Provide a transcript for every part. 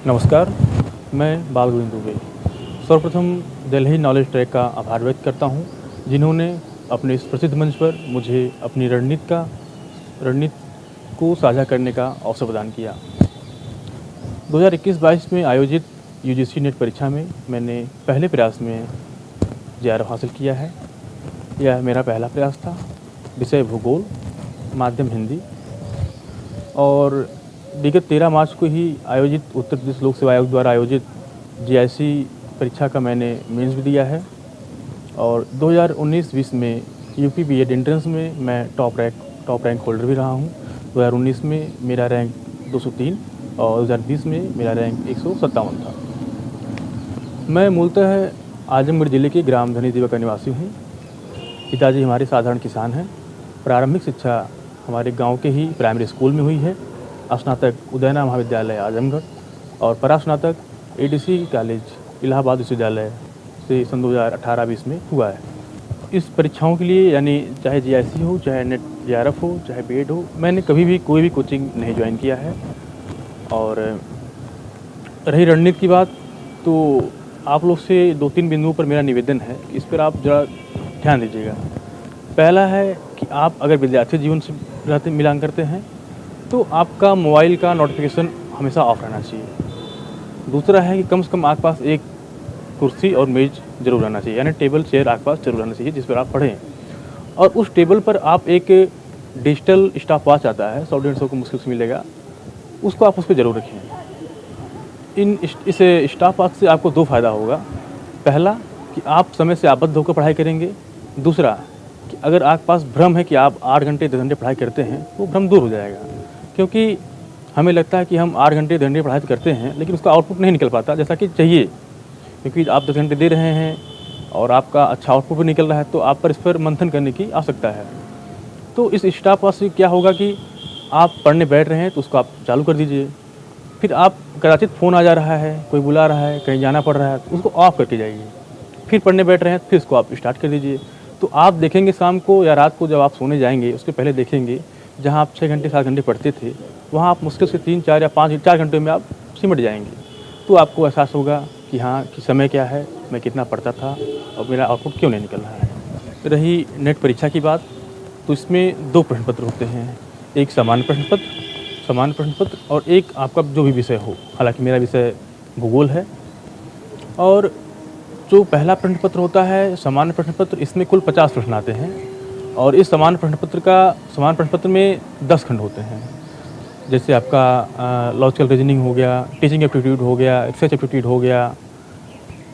नमस्कार, मैं बाल गोविंद दुबे। सर्वप्रथम दिल्ली नॉलेज ट्रैक का आभार व्यक्त करता हूँ, जिन्होंने अपने इस प्रसिद्ध मंच पर मुझे अपनी रणनीति को साझा करने का अवसर प्रदान किया। 2021-22 में आयोजित यूजीसी नेट परीक्षा में मैंने पहले प्रयास में जेआरएफ हासिल किया है। यह मेरा पहला प्रयास था। विषय भूगोल, माध्यम हिंदी। और विगत 13 मार्च को ही आयोजित उत्तर प्रदेश लोक सेवा आयोग द्वारा आयोजित जीआईसी परीक्षा का मैंने मेंस भी दिया है। और 2019-20 में यूपी बीएड एंट्रेंस में मैं टॉप रैंक होल्डर भी रहा हूँ। 2019 में मेरा रैंक 203 और 2020 में मेरा रैंक 157 था। मैं मूलतः आजमगढ़ ज़िले के ग्राम धनीदेवा का निवासी हूँ। पिताजी हमारे साधारण किसान हैं। प्रारंभिक शिक्षा हमारे गांव के ही प्राइमरी स्कूल में हुई है। स्नातक उदयना महाविद्यालय आजमगढ़ और परास्नातक एडीसी कॉलेज इलाहाबाद विश्वविद्यालय से सन 2018-20 में हुआ है। इस परीक्षाओं के लिए यानी चाहे जीआईसी हो, चाहे नेट जेआरएफ हो, चाहे बीएड हो, मैंने कभी भी कोई भी कोचिंग नहीं ज्वाइन किया है। और रही रणनीति की बात, तो आप लोग से 2-3 बिंदुओं पर मेरा निवेदन है, इस पर आप ज़रा ध्यान दीजिएगा। पहला है कि आप अगर विद्यार्थी जीवन से रहते मिलान करते हैं तो आपका मोबाइल का नोटिफिकेशन हमेशा ऑफ रहना चाहिए। दूसरा है कि कम से कम आपके पास एक कुर्सी और मेज़ ज़रूर रहना चाहिए, यानी टेबल चेयर आपके पास जरूर रहना चाहिए जिस पर आप पढ़ें। और उस टेबल पर आप एक डिजिटल स्टॉप वॉच आता है, 100-150 को मुश्किल से मिलेगा, उसको आप उस पर ज़रूर रखें। इस स्टॉप वॉच से आपको 2 फ़ायदा होगा। पहला कि आप समय से आबद्ध होकर पढ़ाई करेंगे। दूसरा कि अगर आपके पास भ्रम है कि आप 8 घंटे 10 घंटे पढ़ाई करते हैं, वो भ्रम दूर हो जाएगा। क्योंकि हमें लगता है कि हम 8 घंटे 10 घंटे पढ़ाई करते हैं, लेकिन उसका आउटपुट नहीं निकल पाता जैसा कि चाहिए। क्योंकि आप 10 घंटे दे रहे हैं और आपका अच्छा आउटपुट भी निकल रहा है, तो आप पर इस पर मंथन करने की आवश्यकता है। तो इस स्टॉप वॉच से क्या होगा कि आप पढ़ने बैठ रहे हैं तो उसको आप चालू कर दीजिए। फिर आप कदाचित फ़ोन आ जा रहा है, कोई बुला रहा है, कहीं जाना पड़ रहा है, तो उसको ऑफ करके जाइए। फिर पढ़ने बैठ रहे हैं, फिर इसको आप स्टार्ट कर दीजिए। तो आप देखेंगे शाम को या रात को जब आप सोने जाएंगे, उसके पहले देखेंगे जहाँ आप 6 घंटे 7 घंटे पढ़ते थे, वहाँ आप मुश्किल से 3-4 या 5-4 घंटे में आप सिमट जाएंगे। तो आपको एहसास होगा कि हाँ, कि समय क्या है, मैं कितना पढ़ता था और मेरा आउटपुट क्यों नहीं निकल रहा है। रही नेट परीक्षा की बात, तो इसमें 2 प्रश्न पत्र होते हैं। एक सामान्य प्रश्न पत्र और एक आपका जो भी विषय हो। हालांकि मेरा विषय भूगोल है। और जो पहला प्रश्न पत्र होता है सामान्य प्रश्न पत्र, इसमें कुल 50 प्रश्न आते हैं। और इस सामान्य प्रश्न पत्र में 10 खंड होते हैं। जैसे आपका लॉजिकल रीजनिंग हो गया, टीचिंग एप्टीट्यूड हो गया, रिसर्च एप्टीट्यूड हो गया,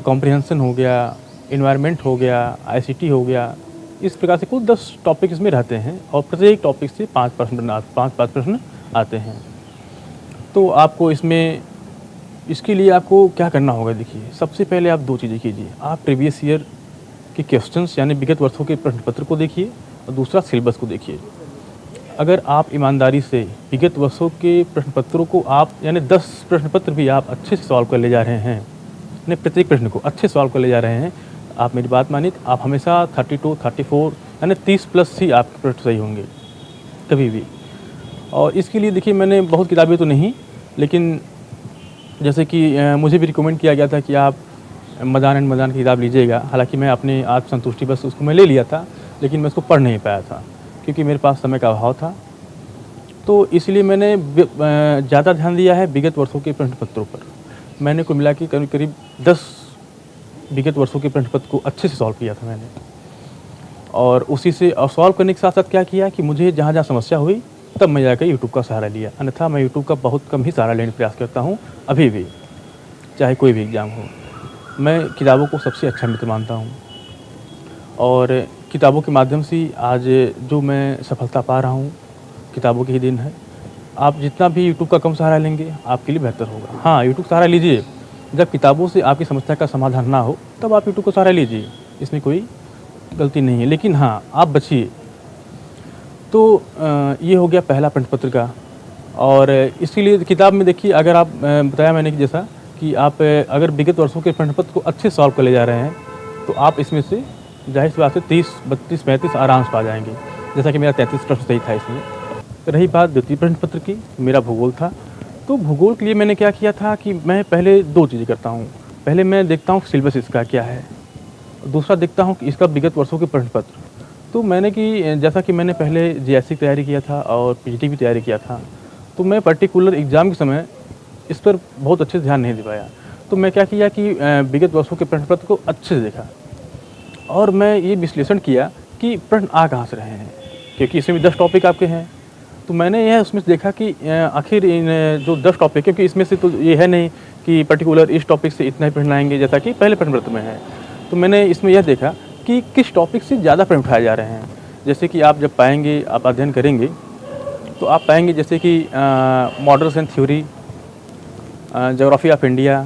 कॉम्प्रिहेंशन हो गया, एनवायरनमेंट हो गया, आईसीटी हो गया। इस प्रकार से कुल 10 टॉपिक इसमें रहते हैं और प्रत्येक टॉपिक से 5 प्रश्न आते हैं। तो आपको इसके लिए आपको क्या करना होगा, देखिए सबसे पहले आप 2 चीज़ें कीजिए। आप प्रीवियस ईयर के क्वेश्चंस यानी विगत वर्षों के प्रश्न पत्र को देखिए और दूसरा सिलेबस को देखिए। अगर आप ईमानदारी से विगत वर्षों के प्रश्न पत्रों को आप यानी 10 प्रश्न पत्र भी आप अच्छे से सॉल्व कर ले जा रहे हैं, यानी प्रत्येक प्रश्न को अच्छे सॉल्व कर ले जा रहे हैं, आप मेरी बात मानिए, आप हमेशा 32, 34 यानी 30 प्लस ही आपके प्रश्न सही होंगे कभी भी। और इसके लिए देखिए मैंने बहुत किताबें तो नहीं, लेकिन जैसे कि मुझे भी रिकमेंड किया गया था कि आप मदान की किताब लीजिएगा। हालांकि मैं अपने आत्मसंतुष्टि बस उसको मैं ले लिया था, लेकिन मैं उसको पढ़ नहीं पाया था क्योंकि मेरे पास समय का अभाव था। तो इसलिए मैंने ज़्यादा ध्यान दिया है विगत वर्षों के प्रश्न पत्रों पर। मैंने कुल मिला के करीब 10 विगत वर्षों के प्रश्न पत्र को अच्छे से सॉल्व किया था मैंने। और उसी से सॉल्व करने के साथ साथ क्या किया कि मुझे जहाँ जहाँ समस्या हुई तब मैं जाकर यूट्यूब का सहारा लिया। अन्यथा मैं यूट्यूब का बहुत कम ही सहारा लेने का प्रयास करता हूँ अभी भी, चाहे कोई भी एग्ज़ाम हो। मैं किताबों को सबसे अच्छा मित्र मानता हूँ और किताबों के माध्यम से आज जो मैं सफलता पा रहा हूँ, किताबों की ही देन है। आप जितना भी यूट्यूब का कम सहारा लेंगे आपके लिए बेहतर होगा। हाँ, यूट्यूब सहारा लीजिए, जब किताबों से आपकी समस्या का समाधान ना हो तब आप यूट्यूब को सहारा लीजिए, इसमें कोई गलती नहीं है। लेकिन हाँ, आप बचिए। तो ये हो गया पहला प्रश्न पत्र का। और इसीलिए किताब में देखिए, अगर आप बताया मैंने कि जैसा कि आप अगर विगत वर्षों के प्रश्न पत्र को अच्छे सॉल्व कर ले जा रहे हैं तो आप इसमें से जाहिर सी बात है 30, 32, 35 आराम से पा जाएंगे। जैसा कि मेरा 33 प्रश्न सही था इसमें। रही बात द्वितीय प्रश्न पत्र की, मेरा भूगोल था। तो भूगोल के लिए मैंने क्या किया था कि मैं पहले 2 चीज़ें करता हूँ। पहले मैं देखता हूँ सिलेबस इसका क्या है, दूसरा देखता हूँ कि इसका विगत वर्षों के प्रश्न पत्र। तो मैंने कि जैसा कि मैंने पहले जीएससी की तैयारी किया था और पीजीटी की तैयारी किया था, तो मैं पर्टिकुलर एग्ज़ाम के समय इस पर बहुत अच्छे से ध्यान नहीं दे पाया। तो मैं क्या किया कि विगत वर्षों के प्रश्न पत्र को अच्छे से देखा और मैं ये विश्लेषण किया कि प्रश्न आ कहाँ से रहे हैं, क्योंकि इसमें भी 10 टॉपिक आपके हैं। तो मैंने यह उसमें से देखा कि आखिर इन जो 10 टॉपिक, क्योंकि इसमें से तो ये है नहीं कि पर्टिकुलर इस टॉपिक से इतना ही प्रश्न आएंगे जैसा कि पहले प्रश्न पत्र में है। तो मैंने इसमें यह देखा कि किस टॉपिक से ज़्यादा प्रश्न उठाए जा रहे हैं। जैसे कि आप जब पाएंगे, आप अध्ययन करेंगे तो आप पाएंगे जैसे कि models and theory, geography of India,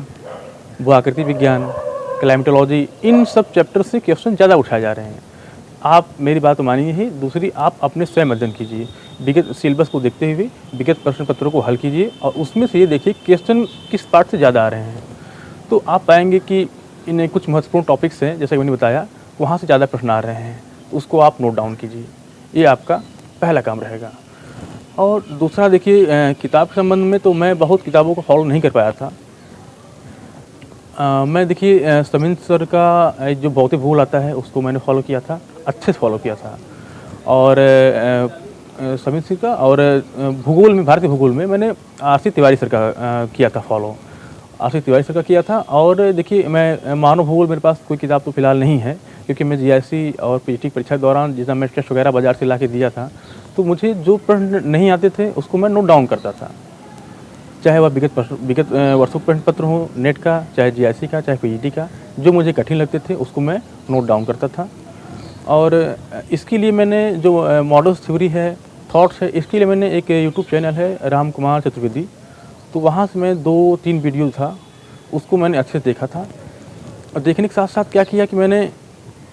भू आकृति विज्ञान, क्लाइमेटोलॉजी, इन सब चैप्टर से क्वेश्चन ज़्यादा उठाए जा रहे हैं। आप मेरी बात तो मानिए ही, दूसरी आप अपने स्वयं अध्ययन कीजिए, विगत सिलेबस को देखते हुए विगत प्रश्न पत्रों को हल कीजिए और उसमें से ये देखिए क्वेश्चन किस पार्ट से ज़्यादा आ रहे हैं। तो आप पाएंगे कि इन कुछ महत्वपूर्ण टॉपिक्स हैं, जैसा कि मैंने बताया, वहाँ से ज़्यादा प्रश्न आ रहे हैं, तो उसको आप नोट डाउन कीजिए। ये आपका पहला काम रहेगा। और दूसरा देखिए, किताब के संबंध में तो मैं बहुत किताबों को फॉलो नहीं कर पाया था। मैं देखिए समिंद सर का जो भौतिक भूगोल आता है उसको मैंने फॉलो किया था, अच्छे से फॉलो किया था। और समिंद सर का, और भूगोल में, भारतीय भूगोल में मैंने आरसी तिवारी सर का किया था फॉलो, आरसी तिवारी सर का किया था। और देखिए मैं मानव भूगोल, मेरे पास कोई किताब तो फिलहाल नहीं है, क्योंकि मैं जीआईसी और पीजीटी परीक्षा के दौरान जितना मैं टेस्ट वगैरह बाजार से ला के दिया था, तो मुझे जो प्रश्न नहीं आते थे उसको मैं नोट डाउन करता था, चाहे वह विगत वर्षों प्रश्न पत्र हो नेट का, चाहे जीआईसी का, चाहे पीजीटी का। जो मुझे कठिन लगते थे उसको मैं नोट डाउन करता था। और इसके लिए मैंने जो मॉडल्स थ्योरी है, थॉट्स है, इसके लिए मैंने एक यूट्यूब चैनल है राम कुमार चतुर्वेदी, तो वहाँ से मैं 2-3 वीडियो था, उसको मैंने अच्छे से देखा था। और देखने के साथ साथ क्या किया कि मैंने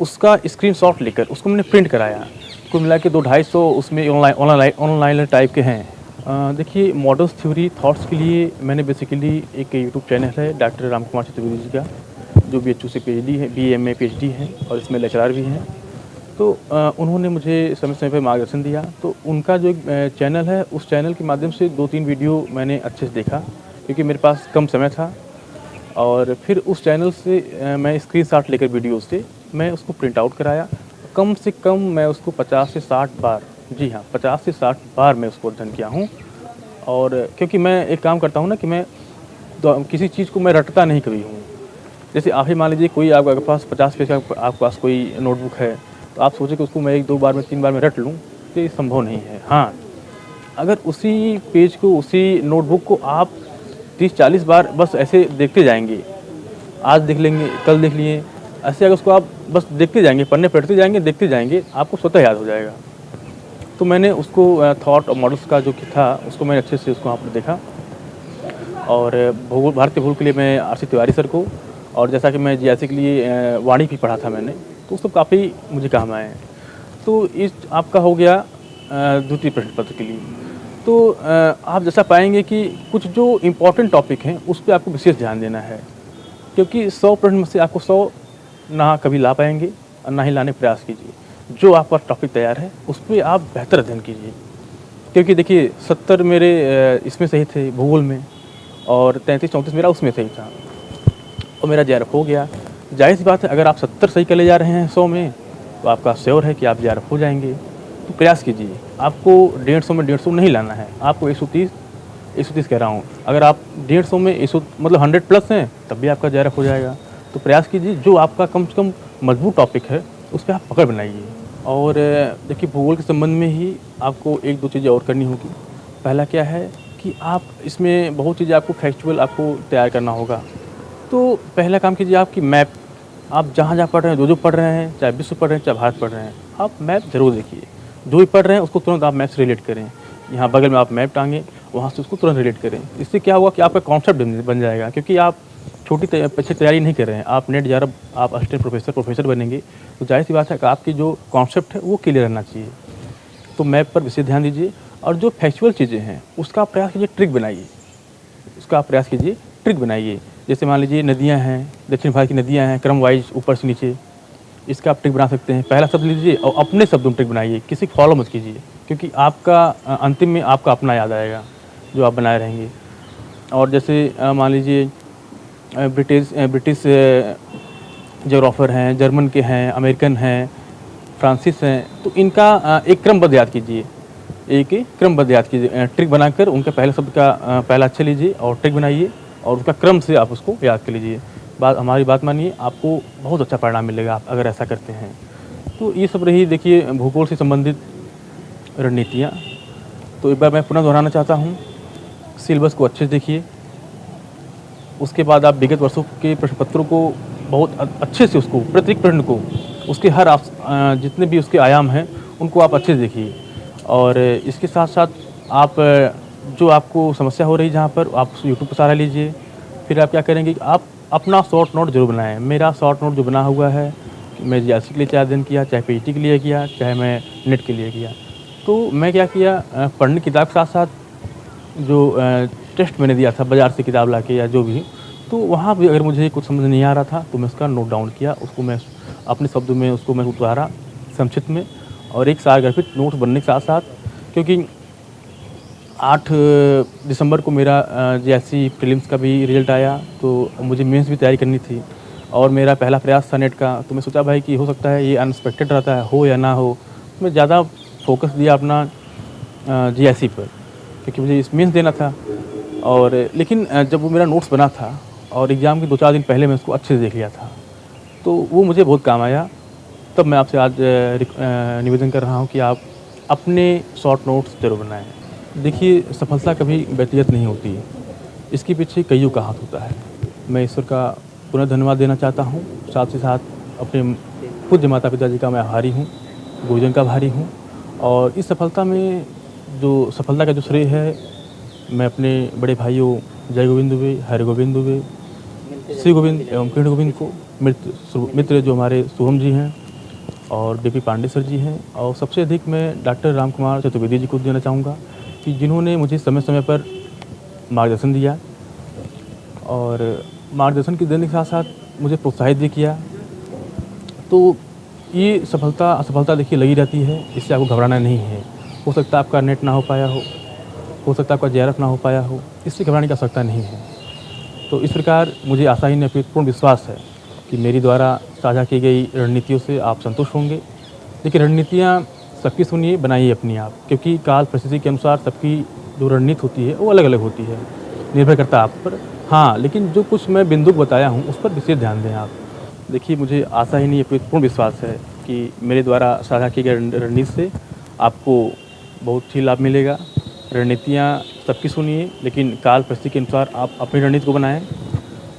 उसका स्क्रीनशॉट लेकर उसको मैंने प्रिंट कराया। कुल मिला के 200-250 उसमें ऑनलाइन टाइप के हैं। देखिए मॉडल्स थ्योरी थॉट्स के लिए मैंने बेसिकली एक यूट्यूब चैनल है डॉक्टर राम कुमार चतुर्वेदी जी का, जो BHU से PhD है, BA PhD हैं और इसमें लेक्चरर भी हैं। तो उन्होंने मुझे समय समय पर मार्गदर्शन दिया। तो उनका जो एक चैनल है, उस चैनल के माध्यम से 2-3 वीडियो मैंने अच्छे से देखा, क्योंकि मेरे पास कम समय था। और फिर उस चैनल से मैं स्क्रीनशॉट लेकर वीडियो से मैं उसको प्रिंट आउट कराया। कम से कम मैं उसको 50 से 60 बार, जी हाँ 50 से 60 बार मैं उसको अध्ययन किया हूँ। और क्योंकि मैं एक काम करता हूँ ना कि मैं किसी चीज़ को मैं रटता नहीं कभी हूँ। जैसे आप ही मान लीजिए कोई आपके पास 50 पेज का आपके पास कोई नोटबुक है, तो आप सोचें कि उसको मैं 1-2 बार में 3 बार में रट लूँ, तो ये संभव नहीं है। हाँ, अगर उसी पेज को, उसी नोटबुक को आप 30-40 बार बस ऐसे देखते जाएंगे, आज देख लेंगे, कल देख लिए, ऐसे अगर उसको आप बस देखते जाएंगे, पन्ने पलटते जाएंगे, देखते जाएंगे, आपको स्वतः याद हो जाएगा। तो मैंने उसको थॉट और मॉडल्स का जो था उसको मैंने अच्छे से उसको आपने देखा। और भूगोल, भारतीय भूगोल के लिए मैं आरसी तिवारी सर को, और जैसा कि मैं जीआईसी के लिए वाणी भी पढ़ा था मैंने, तो सब काफ़ी मुझे काम आए। तो इस आपका हो गया द्वितीय प्रश्न पत्र के लिए। तो आप जैसा पाएंगे कि कुछ जो इम्पोर्टेंट टॉपिक हैं उस पर आपको विशेष ध्यान देना है, क्योंकि 100 प्रश्न में से आपको 100 ना कभी ला पाएंगे और ना ही लाने प्रयास कीजिए। जो आपका टॉपिक तैयार है उस पर आप बेहतर अध्ययन कीजिए, क्योंकि देखिए 70 मेरे इसमें सही थे भूगोल में, और 33-34 मेरा उसमें सही था, और मेरा JRF हो गया। जाहिर सी बात है, अगर आप 70 सही कर ले जा रहे हैं 100 में, तो आपका श्योर है कि आप JRF हो जाएंगे। तो प्रयास कीजिए, आपको 150 में 150 नहीं लाना है, आपको 130 कह रहा हूँ। अगर आप 150 में 100 मतलब 100 प्लस हैं, तब भी आपका JRF हो जाएगा। तो प्रयास कीजिए, जो आपका कम से कम मजबूत टॉपिक है उस पर आप पकड़ बनाइए। और देखिए भूगोल के संबंध में ही आपको 1-2 चीज़ें और करनी होगी। पहला क्या है कि आप इसमें बहुत चीज़ें आपको फैक्चुअल आपको तैयार करना होगा। तो पहला काम कीजिए आपकी मैप, आप जहाँ पढ़ रहे हैं, जो पढ़ रहे हैं, चाहे विश्व पढ़ रहे हैं, चाहे भारत पढ़ रहे हैं, आप मैप ज़रूर देखिए। जो भी पढ़ रहे हैं उसको तुरंत आप मैप से रिलेट करें। यहाँ बगल में आप मैप टांगें, वहाँ से उसको तुरंत रिलेट करें। इससे क्या होगा कि आपका कॉन्सेप्ट बन जाएगा, क्योंकि आप छोटी अच्छी तैयारी नहीं कर रहे हैं, आप नेट JRF, आप असिस्टेंट प्रोफेसर बनेंगे, तो जाहिर सी बात है कि आपकी जो कॉन्सेप्ट है वो क्लियर रहना चाहिए। तो मैप पर विशेष ध्यान दीजिए, और जो फैक्चुअल चीज़ें हैं उसका प्रयास कीजिए, ट्रिक बनाइए, उसका प्रयास कीजिए, ट्रिक बनाइए। जैसे मान लीजिए नदियाँ हैं, दक्षिण भारत की नदियाँ हैं क्रम वाइज ऊपर से नीचे, इसका आप ट्रिक बना सकते हैं। पहला शब्द लीजिए और अपने शब्दों में ट्रिक बनाइए, किसी को फॉलो मत कीजिए, क्योंकि आपका अंतिम में आपका अपना याद आएगा जो आप बनाए रहेंगे। और जैसे मान लीजिए ब्रिटिश ज्योग्राफर हैं, जर्मन के हैं, अमेरिकन हैं, फ्रांसिस हैं, तो इनका एक क्रमबद्ध याद कीजिए, एक क्रमबद्ध याद कीजिए। ट्रिक बनाकर उनका पहले शब्द का पहला अक्षर लीजिए और ट्रिक बनाइए और उसका क्रम से आप उसको याद कर लीजिए। हमारी बात मानिए, आपको बहुत अच्छा परिणाम मिलेगा आप अगर ऐसा करते हैं। तो ये सब रही देखिए भूगोल से संबंधित रणनीतियाँ। तो एक बार मैं पुनः दोहराना चाहता हूँ, सिलेबस को अच्छे से देखिए, उसके बाद आप विगत वर्षों के प्रश्न पत्रों को बहुत अच्छे से उसको प्रत्येक प्रश्न को उसके हर जितने भी उसके आयाम हैं उनको आप अच्छे से देखिए। और इसके साथ साथ आप जो आपको समस्या हो रही जहाँ पर आप यूट्यूब पर सहारा लीजिए। फिर आप क्या करेंगे कि आप अपना शॉर्ट नोट जरूर बनाएं। मेरा शॉर्ट नोट जो बना हुआ है, मैं जीआरसी के लिए चाहे अध्ययन किया, चाहे पीएचडी के लिए किया, चाहे मैं नेट के लिए किया, तो मैं क्या किया, पढ़ने की किताब के साथ साथ जो टेस्ट मैंने दिया था बाज़ार से किताब लाके या जो भी, तो वहाँ भी अगर मुझे कुछ समझ नहीं आ रहा था तो मैं उसका नोट डाउन किया, उसको मैं अपने शब्दों में उसको मैं उतारा संक्षिप्त में। और एक सारगर्भित नोट्स बनने के साथ साथ, क्योंकि 8 दिसंबर को मेरा जीआरसी प्रीलिम्स का भी रिजल्ट आया, तो मुझे मेंस भी तैयारी करनी थी और मेरा पहला प्रयास था नेट का। तो मैं सोचा भाई कि हो सकता है ये अनएक्सपेक्टेड रहता है, हो या ना हो। मैं ज़्यादा फोकस दिया अपना जीआरसी पर, क्योंकि मुझे इस मेंस देना था। और लेकिन जब वो मेरा नोट्स बना था और एग्ज़ाम के 2-4 दिन पहले मैं उसको अच्छे से देख लिया था, तो वो मुझे बहुत काम आया। तब मैं आपसे आज निवेदन कर रहा हूँ कि आप अपने शॉर्ट नोट्स ज़रूर बनाएं। देखिए, सफलता कभी व्यक्तिगत नहीं होती, इसके पीछे कईयों का हाथ होता है। मैं ईश्वर का पुनः धन्यवाद देना चाहता हूँ, साथ ही साथ अपने पूज्य माता पिता जी का मैं आभारी हूँ, गुरुजन का आभारी हूँ। और इस सफलता में जो सफलता का जो श्रेय है, मैं अपने बड़े भाइयों जय गोविंद दुबे, हरि गोविंद दुबे, श्री गोविंद एवं कृष्ण गोविंद को, मित्र जो हमारे शुभम जी हैं और बीपी पांडे सर जी हैं, और सबसे अधिक मैं डॉक्टर राम कुमार चतुर्वेदी जी को देना चाहूँगा कि जिन्होंने मुझे समय समय पर मार्गदर्शन दिया और मार्गदर्शन के देने के साथ साथ मुझे प्रोत्साहित भी किया। तो ये सफलता असफलता देखिए लगी रहती है, इससे आपको घबराना नहीं है। हो सकता है आपका नेट ना हो पाया हो सकता है आपका जेआरएफ ना हो पाया हो, इससे घबराने की आवश्यकता नहीं है। तो इस प्रकार मुझे आशा ही नहीं पूर्ण विश्वास है कि मेरी द्वारा साझा की गई रणनीतियों से आप संतुष्ट होंगे। लेकिन रणनीतियाँ सबकी सुनिए, बनाइए अपनी आप, क्योंकि काल परिस्थिति के अनुसार सबकी जो रणनीति होती है वो अलग अलग होती है, निर्भर करता है आप पर। हाँ, लेकिन जो कुछ मैं बिंदु बताया हूँ उस पर विशेष ध्यान दें आप। देखिए, मुझे आशा ही नहीं पूर्ण विश्वास है कि मेरे द्वारा साझा की गई रणनीति से आपको बहुत ही लाभ मिलेगा। रणनीतियाँ सबकी सुनिए, लेकिन काल परिस्थिति के अनुसार आप अपनी रणनीति को बनाएं।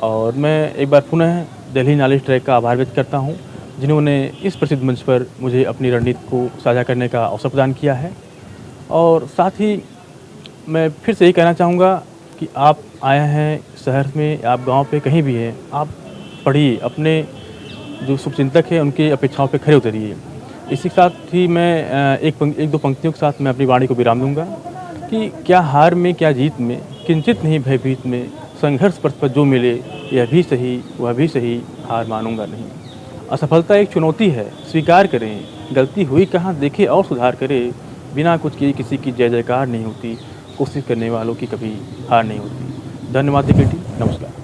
और मैं एक बार पुनः दिल्ली नॉलेज ट्रैक का आभार व्यक्त करता हूं, जिन्होंने इस प्रसिद्ध मंच पर मुझे अपनी रणनीति को साझा करने का अवसर प्रदान किया है। और साथ ही मैं फिर से यही कहना चाहूँगा कि आप आए हैं शहर में, आप गाँव पे कहीं भी हैं, आप पढ़िए, अपने जो शुभचिंतक हैं उनकी अपेक्षाओं पे खरे उतरिए। इसी के साथ ही मैं एक दो पंक्तियों के साथ मैं अपनी वाणी को विराम दूंगा कि क्या हार में क्या जीत में, किंचित नहीं भयभीत में, संघर्ष पथ पर जो मिले यह भी सही वह भी सही, हार मानूंगा नहीं। असफलता एक चुनौती है, स्वीकार करें, गलती हुई कहाँ देखे और सुधार करें। बिना कुछ किए किसी की जय जयकार नहीं होती, कोशिश करने वालों की कभी हार नहीं होती। धन्यवाद बेटी, नमस्कार।